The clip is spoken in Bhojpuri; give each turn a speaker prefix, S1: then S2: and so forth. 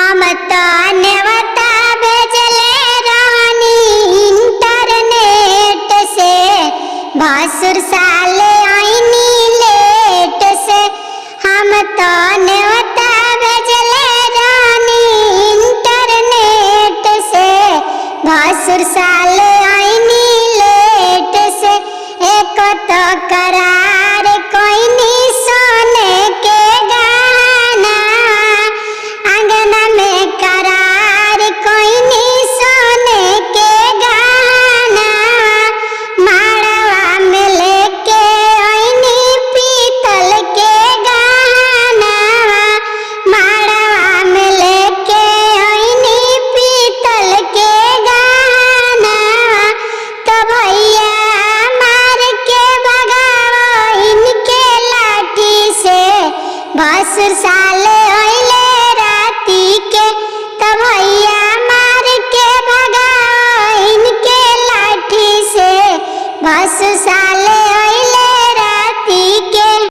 S1: हम तो नेवता भेजले रानी इंटरनेट से, भासुर साले आईनी लेट से। हम तो नेवता भेजले रानी इंटरनेट से, भासुर साले आईनी लेट से। एक तो करार कोई नी सोने के गहना, आंगना में करार कोई नी सोने के गहना, माड़वा में लेके आईनी पीतल के गहना, माड़वा में लेके आईनी पीतल के गहना। तो भैया मार के भगाओ इनके लाठी से, भासुर साले ओइले राती के। तो भैया मार के भगाओ इनके लाठी से, भासुर साले ओइले राती